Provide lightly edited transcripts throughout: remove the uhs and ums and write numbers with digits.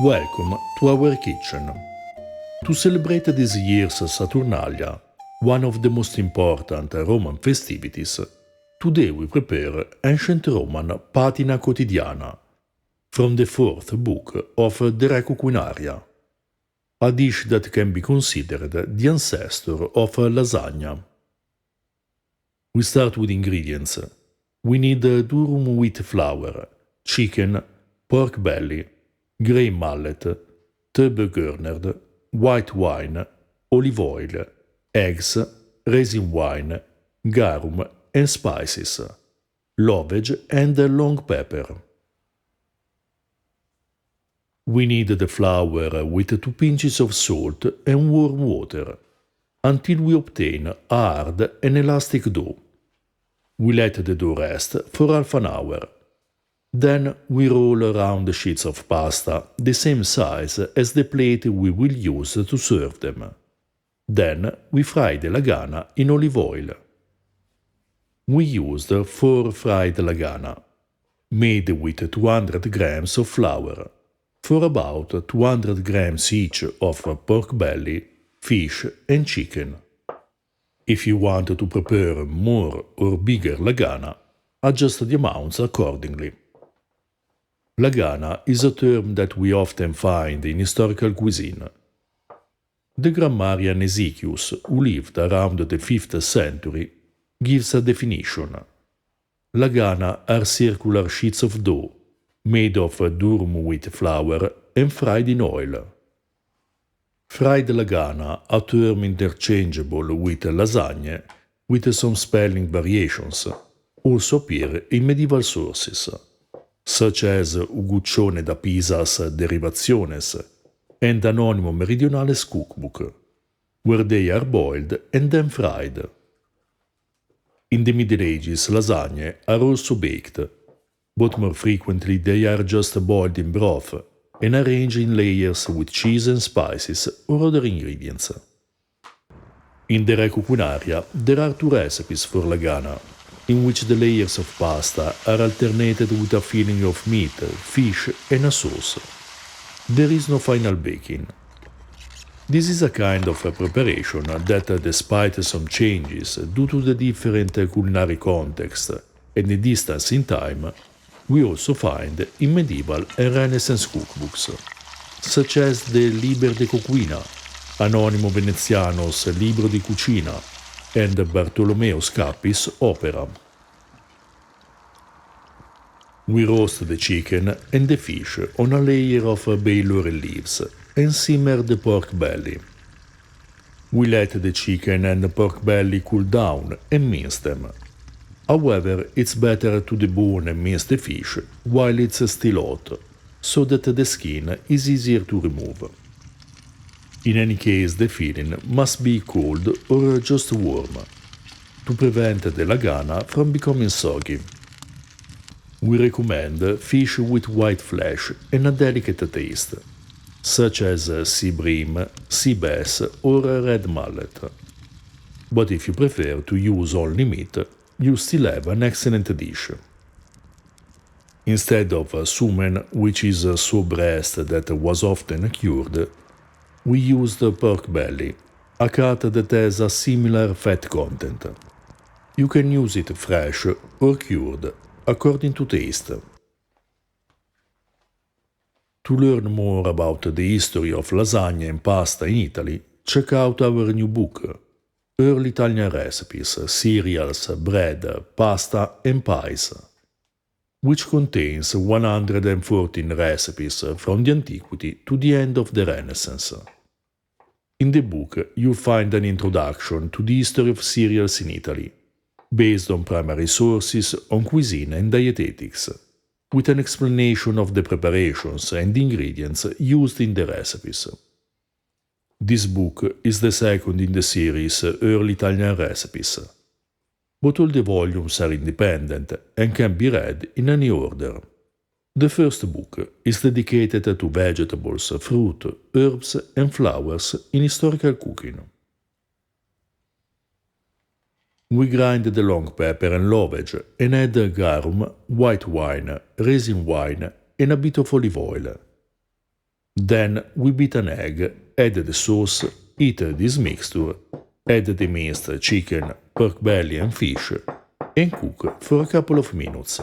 Welcome to our kitchen. To celebrate this year's Saturnalia, one of the most important Roman festivities, today we prepare ancient Roman patina quotidiana from the fourth book of the Re Cucinaria, a dish that can be considered the ancestor of lasagna. We start with ingredients. We need durum wheat flour, chicken, pork belly, grey mullet, tube gurnard, white wine, olive oil, eggs, raisin wine, garum and spices, lovage and long pepper. We need the flour with 2 pinches of salt and warm water until we obtain a hard and elastic dough. We let the dough rest for half an hour. Then we roll around the sheets of pasta the same size as the plate we will use to serve them. Then we fry the lagana in olive oil. We used 4 fried lagana, made with 200 grams of flour, for about 200 grams each of pork belly, fish and chicken. If you want to prepare more or bigger lagana, adjust the amounts accordingly. Lagana is a term that we often find in historical cuisine. The grammarian Hesychius, who lived around the 5th century, gives a definition. Lagana are circular sheets of dough, made of durum wheat flour and fried in oil. Fried lagana, a term interchangeable with lasagne, with some spelling variations, also appear in medieval sources, such as Uguccione da Pisa's Derivationes and Anonimo Meridionale's cookbook, where they are boiled and then fried. In the Middle Ages, lasagne are also baked, but more frequently they are just boiled in broth and arranged in layers with cheese and spices or other ingredients. In the Re Cucinaria, there are 2 recipes for lagana, in which the layers of pasta are alternated with a filling of meat, fish and a sauce. There is no final baking. This is a kind of a preparation that, despite some changes due to the different culinary context and the distance in time, we also find in medieval and Renaissance cookbooks, such as the Liber de Coquina, Anonimo Veneziano's Libro di Cucina, and Bartolomeo Scappi's Opera. We roast the chicken and the fish on a layer of bay laurel leaves and simmer the pork belly. We let the chicken and pork belly cool down and mince them. However, it's better to debone and mince the fish while it's still hot, so that the skin is easier to remove. In any case, the filling must be cold or just warm, to prevent the lagana from becoming soggy. We recommend fish with white flesh and a delicate taste, such as sea bream, sea bass or red mullet. But if you prefer to use only meat, you still have an excellent dish. Instead of sumen, which is sow breast that was often cured, we used pork belly, a cut that has a similar fat content. You can use it fresh or cured, according to taste. To learn more about the history of lasagna and pasta in Italy, check out our new book, Early Italian Recipes, Cereals, Bread, Pasta and Pies, which contains 114 recipes from the antiquity to the end of the Renaissance. In the book, you'll find an introduction to the history of cereals in Italy, based on primary sources on cuisine and dietetics, with an explanation of the preparations and ingredients used in the recipes. This book is the second in the series Early Italian Recipes, but all the volumes are independent and can be read in any order. The first book is dedicated to vegetables, fruit, herbs and flowers in historical cooking. We grind the long pepper and lovage and add garum, white wine, raisin wine and a bit of olive oil. Then we beat an egg, add the sauce, eat this mixture, add the minced chicken, pork belly and fish, and cook for a couple of minutes.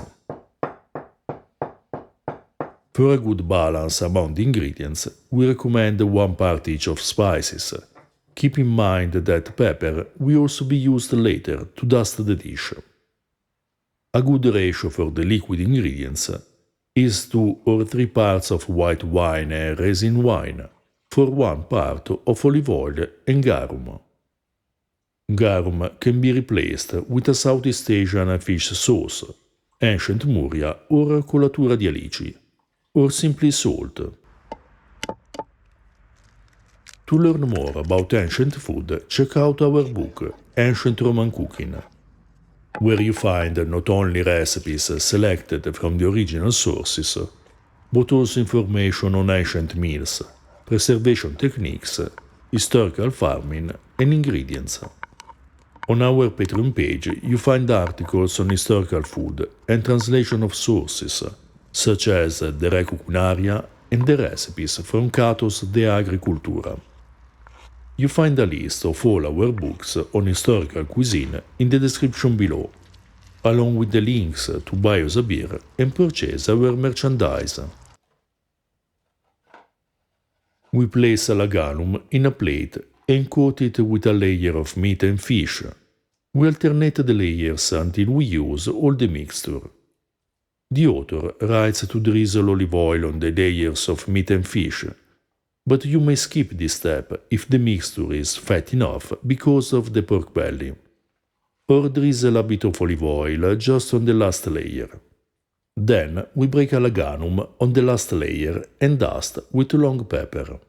For a good balance among the ingredients, we recommend 1 part each of spices. Keep in mind that pepper will also be used later to dust the dish. A good ratio for the liquid ingredients is 2 or 3 parts of white wine and resin wine for 1 part of olive oil and garum. Garum can be replaced with a Southeast Asian fish sauce, ancient muria or colatura di alici, or simply salt. To learn more about ancient food, check out our book, Ancient Roman Cooking, where you find not only recipes selected from the original sources, but also information on ancient meals, preservation techniques, historical farming, and ingredients. On our Patreon page, you find articles on historical food and translation of sources, such as the Re Culinaria and the recipes from Cato's De Agricultura. You find a list of all our books on historical cuisine in the description below, along with the links to buy us a beer and purchase our merchandise. We place a laganum in a plate and coat it with a layer of meat and fish. We alternate the layers until we use all the mixture. The author writes to drizzle olive oil on the layers of meat and fish, but you may skip this step if the mixture is fat enough because of the pork belly. Or drizzle a bit of olive oil just on the last layer. Then we break a laganum on the last layer and dust with long pepper.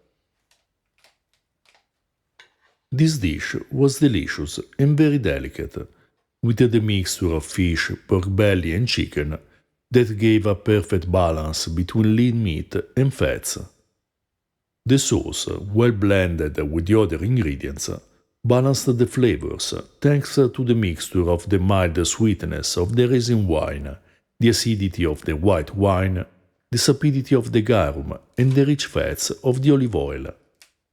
This dish was delicious and very delicate, with the mixture of fish, pork belly and chicken that gave a perfect balance between lean meat and fats. The sauce, well blended with the other ingredients, balanced the flavors thanks to the mixture of the mild sweetness of the resin wine, the acidity of the white wine, the sapidity of the garum and the rich fats of the olive oil,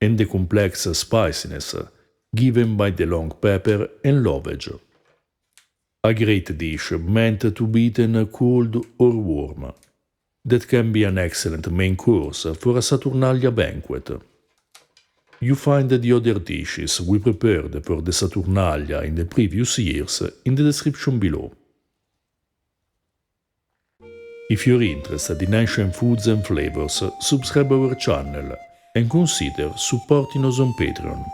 and the complex spiciness given by the long pepper and lovage. A great dish meant to be eaten cold or warm, that can be an excellent main course for a Saturnalia banquet. You find the other dishes we prepared for the Saturnalia in the previous years in the description below. If you're interested in ancient foods and flavors, subscribe our channel and consider supporting us on Patreon.